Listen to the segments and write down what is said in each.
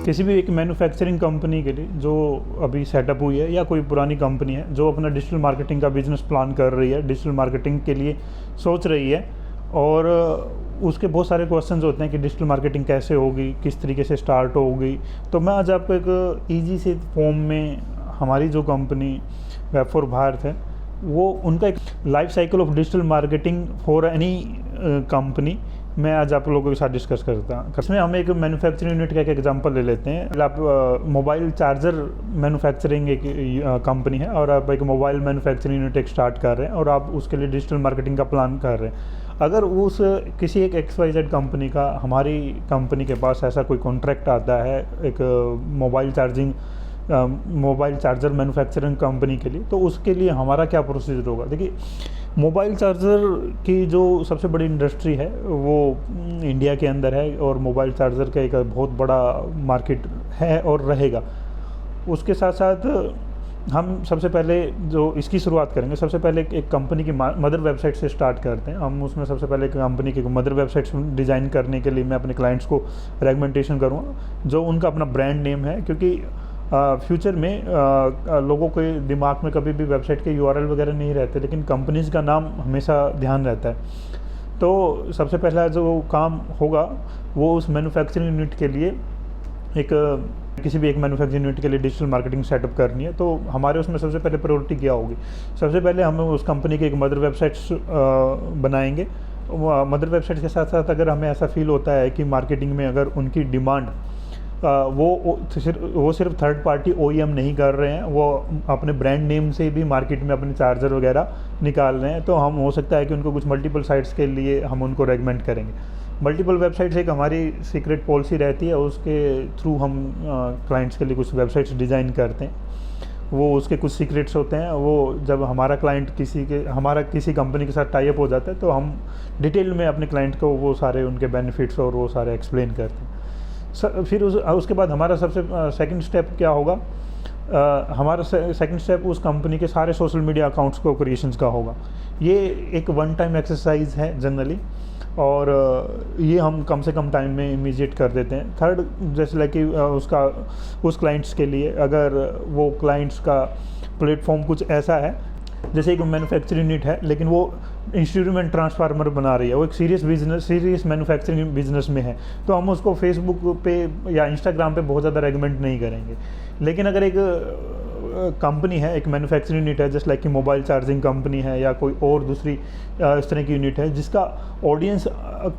किसी भी एक मैन्युफैक्चरिंग कंपनी के लिए जो अभी सेटअप हुई है या कोई पुरानी कंपनी है जो अपना डिजिटल मार्केटिंग का बिजनेस प्लान कर रही है, डिजिटल मार्केटिंग के लिए सोच रही है और उसके बहुत सारे क्वेश्चंस होते हैं कि डिजिटल मार्केटिंग कैसे होगी, किस तरीके से स्टार्ट होगी। तो मैं आज आपको एक ईजी से फॉर्म में हमारी जो कंपनी वेब फॉर भारत है वो उनका एक life cycle of digital marketing for any company मैं आज आप लोगों के साथ डिस्कस करता हूँ। इसमें हम एक मैन्युफैक्चरिंग यूनिट का एक एग्जांपल ले लेते हैं। आप मोबाइल चार्जर मैन्युफैक्चरिंग एक कंपनी है और आप एक मोबाइल मैन्युफैक्चरिंग यूनिट एक स्टार्ट कर रहे हैं और आप उसके लिए डिजिटल मार्केटिंग का प्लान कर रहे हैं। अगर उस किसी एक XYZ कंपनी का हमारी कंपनी के पास ऐसा कोई कॉन्ट्रैक्ट आता है एक मोबाइल चार्जर मैन्युफैक्चरिंग कंपनी के लिए, तो उसके लिए हमारा क्या प्रोसीजर होगा। देखिए, मोबाइल चार्जर की जो सबसे बड़ी इंडस्ट्री है वो इंडिया के अंदर है और मोबाइल चार्जर का एक बहुत बड़ा मार्केट है और रहेगा। उसके साथ साथ हम सबसे पहले जो इसकी शुरुआत करेंगे, सबसे पहले एक कंपनी की मदर वेबसाइट से स्टार्ट करते हैं। हम उसमें सबसे पहले कंपनी की मदर वेबसाइट डिज़ाइन करने के लिए मैं अपने क्लाइंट्स को रेकमेंडेशन करूँगा जो उनका अपना ब्रांड नेम है, क्योंकि फ्यूचर में लोगों के दिमाग में कभी भी वेबसाइट के URL वगैरह नहीं रहते, लेकिन कंपनीज़ का नाम हमेशा ध्यान रहता है। तो सबसे पहला जो काम होगा वो उस मैन्युफैक्चरिंग यूनिट के लिए किसी भी एक मैन्युफैक्चरिंग यूनिट के लिए डिजिटल मार्केटिंग सेटअप करनी है। तो हमारे उसमें सबसे पहले प्रायोरिटी क्या होगी। सबसे पहले हम उस कंपनी की एक मदर वेबसाइट बनाएंगे। मदर वेबसाइट के साथ साथ अगर हमें ऐसा फील होता है कि मार्केटिंग में अगर उनकी डिमांड वो सिर्फ थर्ड पार्टी OEM नहीं कर रहे हैं, वो अपने ब्रांड नेम से भी मार्केट में अपने चार्जर वगैरह निकाल रहे हैं, तो हम हो सकता है कि उनको कुछ मल्टीपल साइट्स के लिए हम उनको रेकमेंड करेंगे। मल्टीपल वेबसाइट्स एक हमारी सीक्रेट पॉलिसी रहती है, उसके थ्रू हम क्लाइंट्स के लिए कुछ वेबसाइट्स डिज़ाइन करते हैं। वो उसके कुछ सीक्रेट्स होते हैं। वो जब हमारा क्लाइंट किसी कंपनी के साथ टाई अप हो जाता है तो हम डिटेल में अपने क्लाइंट को वो सारे उनके बेनिफिट्स और वो सारे एक्सप्लेन करते हैं। फिर उसके बाद हमारा सबसे सेकंड स्टेप क्या होगा। हमारा सेकंड स्टेप उस कंपनी के सारे सोशल मीडिया अकाउंट्स को क्रिएशंस का होगा। ये एक वन टाइम एक्सरसाइज है जनरली, और ये हम कम से कम टाइम में इमीडिएट कर देते हैं। थर्ड, जैसे लाइक उस क्लाइंट्स के लिए अगर वो क्लाइंट्स का प्लेटफॉर्म कुछ ऐसा है, जैसे एक मैन्युफैक्चरिंग यूनिट है लेकिन वो इंस्ट्रूमेंट ट्रांसफार्मर बना रही है, वो एक सीरियस मैन्युफैक्चरिंग बिजनेस में है, तो हम उसको फेसबुक पे या इंस्टाग्राम पे बहुत ज़्यादा रेकमेंड नहीं करेंगे। लेकिन अगर एक कंपनी है, एक मैन्युफैक्चरिंग यूनिट है, जस्ट लाइक कि मोबाइल चार्जिंग कंपनी है या कोई और दूसरी इस तरह की यूनिट है जिसका ऑडियंस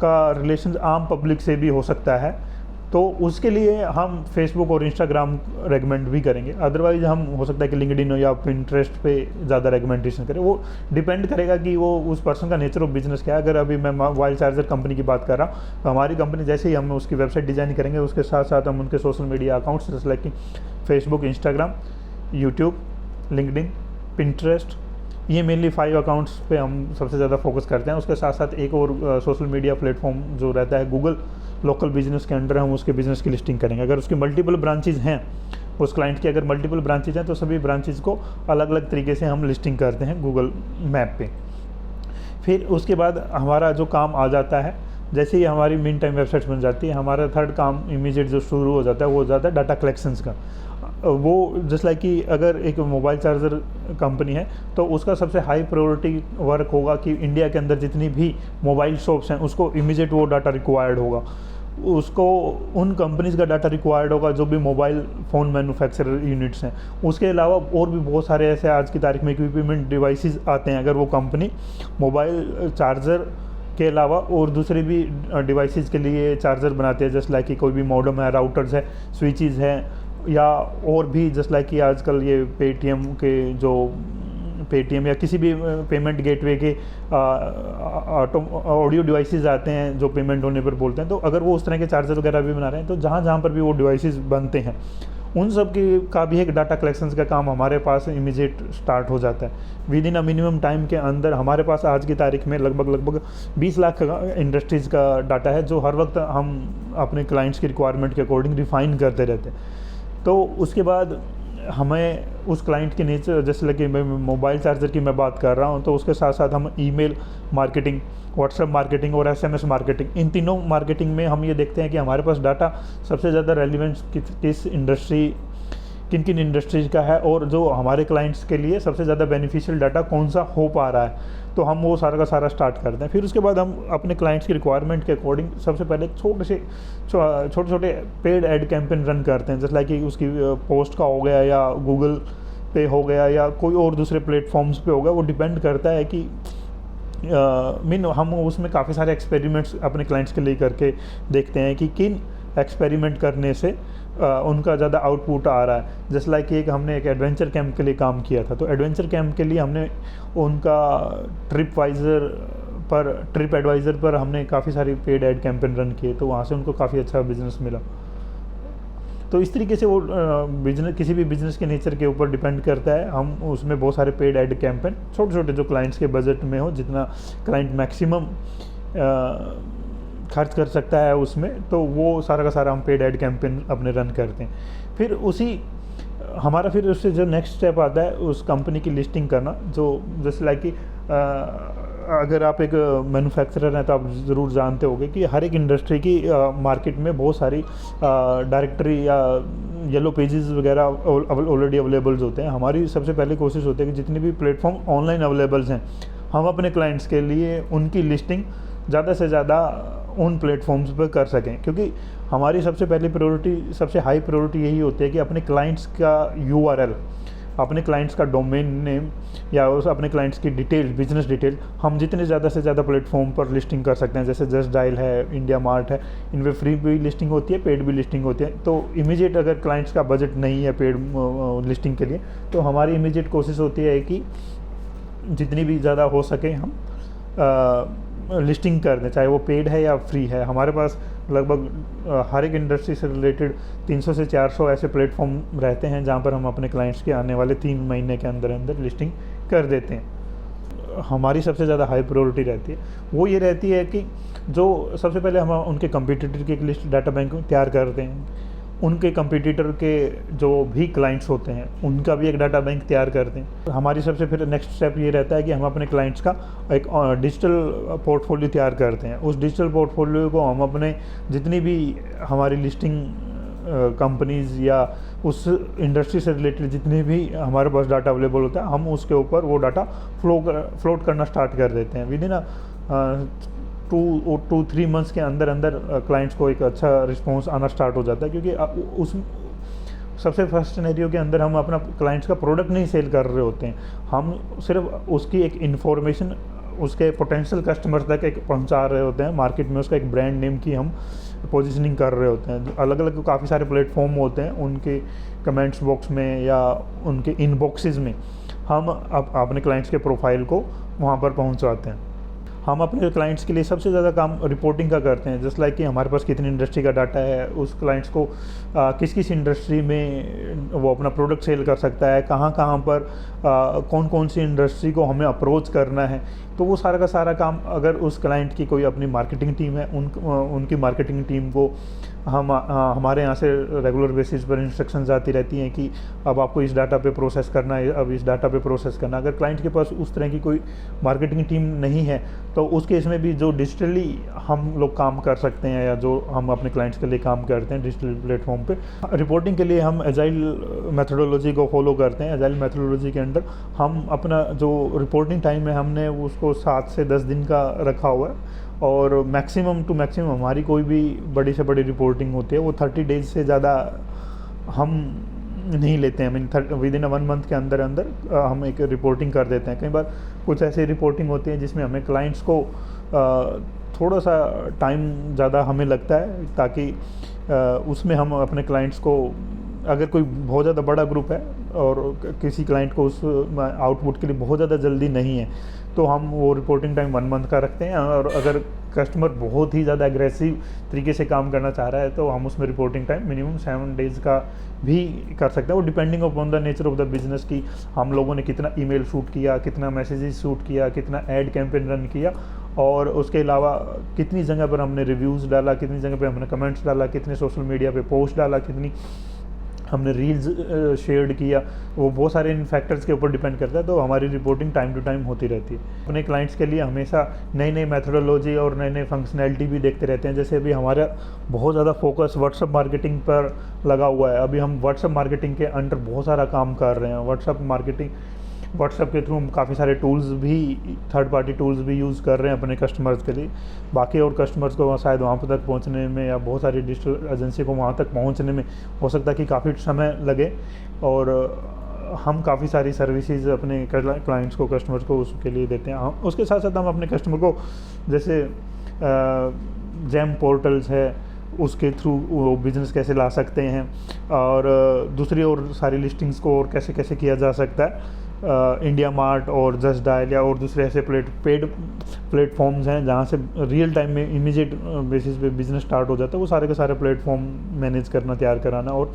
का रिलेशन आम पब्लिक से भी हो सकता है, तो उसके लिए हम फेसबुक और इंस्टाग्राम रेकमेंड भी करेंगे। अदरवाइज हम हो सकता है कि लिंक्डइन या पिंटरेस्ट पे ज़्यादा रेकमेंडेशन करें। वो डिपेंड करेगा कि वो उस पर्सन का नेचर ऑफ बिजनेस क्या है। अगर अभी मैं मोबाइल चार्जर कंपनी की बात कर रहा हूँ तो हमारी कंपनी जैसे ही हम उसकी वेबसाइट डिज़ाइन करेंगे उसके साथ साथ हम उनके सोशल मीडिया अकाउंट्स जैसे लाइक कि Facebook, Instagram, YouTube, LinkedIn, Pinterest, ये मेनली 5 अकाउंट्स पे हम सबसे ज़्यादा फोकस करते हैं। उसके साथ साथ एक और सोशल मीडिया प्लेटफॉर्म जो रहता है गूगल, लोकल बिजनेस के अंडर हम उसके बिज़नेस की लिस्टिंग करेंगे। अगर उसकी मल्टीपल ब्रांचेज हैं, उस क्लाइंट की अगर मल्टीपल ब्रांचेज हैं तो सभी ब्रांचेज को अलग अलग तरीके से हम लिस्टिंग करते हैं गूगल मैप पे। फिर उसके बाद हमारा जो काम आ जाता है, जैसे ही हमारी मीन टाइम वेबसाइट्स बन जाती है, हमारा थर्ड काम इमीडिएट जो शुरू हो जाता है वो हो जाता है डाटा कलेक्शंस का। वो जस्ट लाइक कि अगर एक मोबाइल चार्जर कंपनी है तो उसका सबसे हाई प्रायोरिटी वर्क होगा कि इंडिया के अंदर जितनी भी मोबाइल शॉप्स हैं उसको इमीडिएट वो डाटा रिक्वायर्ड होगा। उसको उन कंपनीज़ का डाटा रिक्वायर्ड होगा जो भी मोबाइल फ़ोन मैन्युफैक्चरर यूनिट्स हैं। उसके अलावा और भी बहुत सारे ऐसे आज की तारीख में इक्विपमेंट डिवाइसेस आते हैं। अगर वो कंपनी मोबाइल चार्जर के अलावा और दूसरे भी डिवाइसेस के लिए चार्जर बनाते हैं, जस्ट लाइक कि कोई भी मॉडेम है, राउटर्स है, स्विचेस हैं, या और भी जस्ट लाइक कि आजकल ये पेटीएम या किसी भी पेमेंट गेटवे के ऑडियो डिवाइसेस आते हैं जो पेमेंट होने पर बोलते हैं। तो अगर वो उस तरह के चार्जर वगैरह भी बना रहे हैं तो जहाँ पर भी वो डिवाइसेस बनते हैं उन सब का भी एक डाटा कलेक्शंस का काम हमारे पास इमीडिएट स्टार्ट हो जाता है। With in a minimum time के अंदर हमारे पास आज की तारीख में लगभग 20 लाख इंडस्ट्रीज़ का डाटा है जो हर वक्त हम अपने क्लाइंट्स की रिक्वायरमेंट के अकॉर्डिंग रिफाइन करते रहते हैं। तो उसके बाद हमें उस क्लाइंट के नेचर, जैसे लगे मैं मोबाइल चार्जर की मैं बात कर रहा हूँ, तो उसके साथ साथ हम ईमेल मार्केटिंग, व्हाट्सएप मार्केटिंग और एसएमएस मार्केटिंग, इन तीनों मार्केटिंग में हम ये देखते हैं कि हमारे पास डाटा सबसे ज़्यादा रेलिवेंस किस इंडस्ट्री, किन किन इंडस्ट्रीज का है, और जो हमारे क्लाइंट्स के लिए सबसे ज़्यादा बेनिफिशियल डाटा कौन सा हो पा रहा है। तो हम वो सारा का सारा स्टार्ट करते हैं। फिर उसके बाद हम अपने क्लाइंट्स की रिक्वायरमेंट के अकॉर्डिंग सबसे पहले छोटे छोटे पेड ऐड कैंपेन रन करते हैं, जैसे लाइक कि उसकी पोस्ट का हो गया या गूगल पे हो गया या कोई और दूसरे प्लेटफॉर्म्स पे हो गया। वो डिपेंड करता है कि हम उसमें काफ़ी सारे एक्सपेरिमेंट्स अपने क्लाइंट्स के लिए करके देखते हैं कि किन एक्सपेरिमेंट करने से उनका ज़्यादा आउटपुट आ रहा है। जैसे लाइक एक हमने एक एडवेंचर कैंप के लिए काम किया था, तो एडवेंचर कैंप के लिए हमने उनका ट्रिप एडवाइज़र पर हमने काफ़ी सारी पेड ऐड कैंपेन रन किए, तो वहाँ से उनको काफ़ी अच्छा बिजनेस मिला। तो इस तरीके से वो बिजनेस, किसी भी बिज़नेस के नेचर के ऊपर डिपेंड करता है। हम उसमें बहुत सारे पेड ऐड कैंपेन छोटे छोटे जो क्लाइंट्स के बजट में हो, जितना क्लाइंट मैक्सिमम खर्च कर सकता है उसमें, तो वो सारा का सारा हम पेड ऐड कैंपेन अपने रन करते हैं। फिर उससे जो नेक्स्ट स्टेप आता है उस कंपनी की लिस्टिंग करना, जो जैसे लाइक कि अगर आप एक मैन्युफैक्चरर हैं तो आप ज़रूर जानते होंगे कि हर एक इंडस्ट्री की मार्केट में बहुत सारी डायरेक्टरी या येलो पेजेस वगैरह ऑलरेडी अवेलेबल्स होते हैं। हमारी सबसे पहले कोशिश होती है कि जितने भी प्लेटफॉर्म ऑनलाइन अवेलेबल्स हैं, हम अपने क्लाइंट्स के लिए उनकी लिस्टिंग ज़्यादा से ज़्यादा उन प्लेटफॉर्म्स पर कर सकें, क्योंकि हमारी सबसे पहली प्रायोरिटी, सबसे हाई प्रायोरिटी यही होती है कि अपने क्लाइंट्स का URL, अपने क्लाइंट्स का डोमेन नेम या अपने क्लाइंट्स की डिटेल, बिजनेस डिटेल हम जितने ज़्यादा से ज़्यादा प्लेटफॉर्म पर लिस्टिंग कर सकते हैं। जैसे जस्ट डायल है, इंडिया मार्ट है, इनमें फ्री भी लिस्टिंग होती है, पेड भी लिस्टिंग होती है। तो इमीडिएट अगर क्लाइंट्स का बजट नहीं है पेड लिस्टिंग के लिए, तो हमारी इमीडिएट कोशिश होती है कि जितनी भी ज़्यादा हो सके हम लिस्टिंग कर दें, चाहे वो पेड है या फ्री है। हमारे पास लगभग हर एक इंडस्ट्री से रिलेटेड 300 से 400 ऐसे प्लेटफॉर्म रहते हैं जहां पर हम अपने क्लाइंट्स के आने वाले 3 महीने के अंदर अंदर लिस्टिंग कर देते हैं। हमारी सबसे ज़्यादा हाई प्रायोरिटी रहती है, वो ये रहती है कि जो सबसे पहले हम उनके कंपटीटर की एक लिस्ट डाटा बैंक तैयार करते हैं, उनके कंपटीटर के जो भी क्लाइंट्स होते हैं उनका भी एक डाटा बैंक तैयार करते हैं। हमारी सबसे फिर नेक्स्ट स्टेप ये रहता है कि हम अपने क्लाइंट्स का एक डिजिटल पोर्टफोलियो तैयार करते हैं। उस डिजिटल पोर्टफोलियो को हम अपने जितनी भी हमारी लिस्टिंग कंपनीज़ या उस इंडस्ट्री से रिलेटेड जितने भी हमारे पास डाटा अवेलेबल होता है, हम उसके ऊपर वो डाटा फ्लोट करना स्टार्ट कर देते हैं। विद इन 2-3 मंथ्स के अंदर अंदर क्लाइंट्स को एक अच्छा रिस्पॉन्स आना स्टार्ट हो जाता है, क्योंकि उस सबसे फर्स्ट सिनेरियो के अंदर हम अपना क्लाइंट्स का प्रोडक्ट नहीं सेल कर रहे होते हैं, हम सिर्फ उसकी एक इन्फॉर्मेशन उसके पोटेंशियल कस्टमर तक एक पहुंचा रहे होते हैं। मार्केट में उसका एक ब्रांड नेम की हम पोजीशनिंग कर रहे होते हैं। अलग अलग काफ़ी सारे प्लेटफॉर्म होते हैं, उनके कमेंट्स बॉक्स में या उनके इनबॉक्सेस में हम अपने क्लाइंट्स के प्रोफाइल को वहाँ पर पहुँचाते हैं। हम अपने क्लाइंट्स के लिए सबसे ज़्यादा काम रिपोर्टिंग का करते हैं, जस्ट लाइक कि हमारे पास कितनी इंडस्ट्री का डाटा है, उस क्लाइंट्स को किस किस इंडस्ट्री में वो अपना प्रोडक्ट सेल कर सकता है, कहाँ कहाँ पर कौन कौन सी इंडस्ट्री को हमें अप्रोच करना है। तो वो सारा का सारा काम अगर उस क्लाइंट की कोई अपनी मार्केटिंग टीम है, उनकी मार्केटिंग टीम को हमारे यहाँ से रेगुलर बेसिस पर इंस्ट्रक्शंस आती रहती हैं कि अब आपको इस डाटा पे प्रोसेस करना है, अब इस डाटा पे प्रोसेस करना। अगर क्लाइंट के पास उस तरह की कोई मार्केटिंग टीम नहीं है, तो उस केस में भी जो डिजिटली हम लोग काम कर सकते हैं या जो हम अपने क्लाइंट्स के लिए काम करते हैं डिजिटल प्लेटफॉर्म पे, रिपोर्टिंग के लिए हम एजाइल मेथोडोलॉजी को फॉलो करते हैं। एजाइल मेथोडोलॉजी के अंदर हम अपना जो रिपोर्टिंग टाइम है हमने उसको 7 से 10 दिन का रखा हुआ है, और मैक्सिमम टू मैक्सिमम हमारी कोई भी बड़ी से बड़ी रिपोर्टिंग होती है वो 30 डेज से ज़्यादा हम नहीं लेते हैं। विद इन 1 मंथ के अंदर अंदर हम एक रिपोर्टिंग कर देते हैं। कई बार कुछ ऐसी रिपोर्टिंग होती है जिसमें हमें क्लाइंट्स को थोड़ा सा टाइम ज़्यादा हमें लगता है, ताकि उसमें हम अपने क्लाइंट्स को, अगर कोई बहुत ज़्यादा बड़ा ग्रुप है और किसी क्लाइंट को उस आउटपुट के लिए बहुत ज़्यादा जल्दी नहीं है, तो हम वो रिपोर्टिंग टाइम 1 मंथ का रखते हैं। और अगर कस्टमर बहुत ही ज़्यादा एग्रेसिव तरीके से काम करना चाह रहा है तो हम उसमें रिपोर्टिंग टाइम मिनिमम 7 डेज़ का भी कर सकते हैं। वो depending upon the nature of the business की हम लोगों ने कितना ईमेल शूट किया, कितना मैसेजेस शूट किया, कितना ऐड कैंपेन रन किया, और उसके अलावा कितनी जगह पर हमने रिव्यूज़ डाला, कितनी जगह पर हमने कमेंट्स डाला, कितने सोशल मीडिया पे पोस्ट डाला, कितनी हमने रील्स शेयर किया, वो बहुत सारे इन फैक्टर्स के ऊपर डिपेंड करता है। तो हमारी रिपोर्टिंग टाइम टू टाइम होती रहती है। अपने क्लाइंट्स के लिए हमेशा नई नई मेथोडोलॉजी और नए नए फंक्शनैलिटी भी देखते रहते हैं। जैसे अभी हमारा बहुत ज़्यादा फोकस व्हाट्सअप मार्केटिंग पर लगा हुआ है। अभी हम व्हाट्सअप मार्केटिंग के अंडर बहुत सारा काम कर रहे हैं। व्हाट्सअप के थ्रू हम काफ़ी सारे टूल्स भी, थर्ड पार्टी टूल्स भी यूज़ कर रहे हैं अपने कस्टमर्स के लिए। बाकी और कस्टमर्स को शायद वहाँ पर तक पहुँचने में, या बहुत सारी डिजिटल एजेंसी को वहाँ तक पहुँचने में हो सकता है कि काफ़ी समय लगे। और हम काफ़ी सारी सर्विसेज अपने क्लाइंट्स को, कस्टमर्स को उसके लिए देते हैं। हम उसके साथ साथ हम अपने कस्टमर को जैसे जेम पोर्टल्स है, उसके थ्रू वो बिज़नेस कैसे ला सकते हैं, और दूसरी और सारी लिस्टिंग्स को और कैसे कैसे किया जा सकता है। इंडिया मार्ट और जस्ट डायल या और दूसरे ऐसे पेड प्लेटफॉर्म्स हैं जहाँ से रियल टाइम में इमीडिएट बेसिस पे बिज़नेस स्टार्ट हो जाता है। वो सारे के सारे प्लेटफॉर्म मैनेज करना, तैयार कराना, और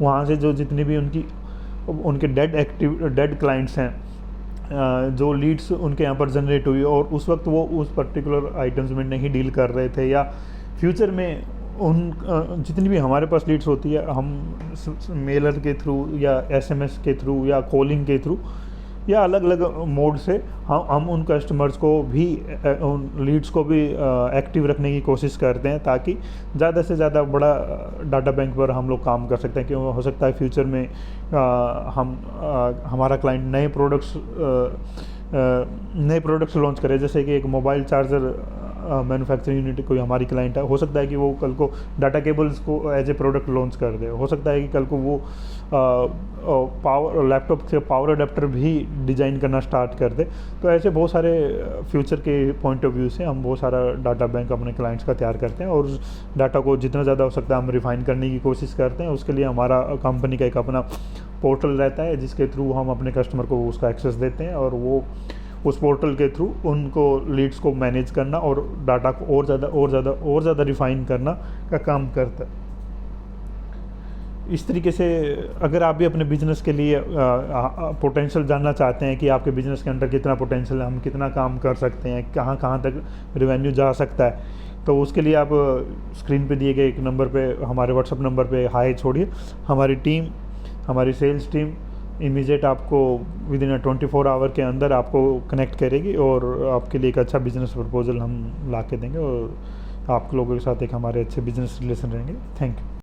वहाँ से जो जितनी भी उनके डेड क्लाइंट्स हैं, जो लीड्स उनके यहाँ पर जनरेट हुई और उस वक्त वो उस पर्टिकुलर आइटम्स में नहीं डील कर रहे थे, या फ्यूचर में उन जितनी भी हमारे पास लीड्स होती है, हम मेलर के थ्रू या एसएमएस के थ्रू या कॉलिंग के थ्रू या अलग अलग मोड से हम उन कस्टमर्स को भी, उन लीड्स को भी एक्टिव रखने की कोशिश करते हैं, ताकि ज़्यादा से ज़्यादा बड़ा डाटा बैंक पर हम लोग काम कर सकते हैं। क्यों हो सकता है फ्यूचर में हमारा क्लाइंट नए प्रोडक्ट्स लॉन्च करे। जैसे कि एक मोबाइल चार्जर मैन्युफैक्चरिंग यूनिट कोई हमारी क्लाइंट है, हो सकता है कि वो कल को डाटा केबल्स को एज ए प्रोडक्ट लॉन्च कर दे। हो सकता है कि कल को वो लैपटॉप से पावर अडेप्टर भी डिज़ाइन करना स्टार्ट कर दे। तो ऐसे बहुत सारे फ्यूचर के पॉइंट ऑफ व्यू से हम बहुत सारा डाटा बैंक अपने क्लाइंट्स का तैयार करते हैं, और डाटा को जितना ज़्यादा हो सकता है हम रिफ़ाइन करने की कोशिश करते हैं। उसके लिए हमारा कंपनी का एक अपना पोर्टल रहता है, जिसके थ्रू हम अपने कस्टमर को उसका एक्सेस देते हैं, और वो उस पोर्टल के थ्रू उनको लीड्स को मैनेज करना और डाटा को और ज़्यादा रिफ़ाइन करना का काम करता है। इस तरीके से अगर आप भी अपने बिज़नेस के लिए पोटेंशियल जानना चाहते हैं कि आपके बिज़नेस के अंदर कितना पोटेंशियल है, हम कितना काम कर सकते हैं, कहाँ कहाँ तक रेवेन्यू जा सकता है, तो उसके लिए आप स्क्रीन पे दिए गए एक नंबर पे, हमारे व्हाट्सअप नंबर पे हाय छोड़िए। हमारी सेल्स टीम इमीडिएट आपको विद इन 24 आवर के अंदर आपको कनेक्ट करेगी, और आपके लिए एक अच्छा बिज़नेस प्रपोजल हम ला के देंगे, और आप लोगों के साथ एक हमारे अच्छे बिज़नेस रिलेशन रहेंगे। Thank you.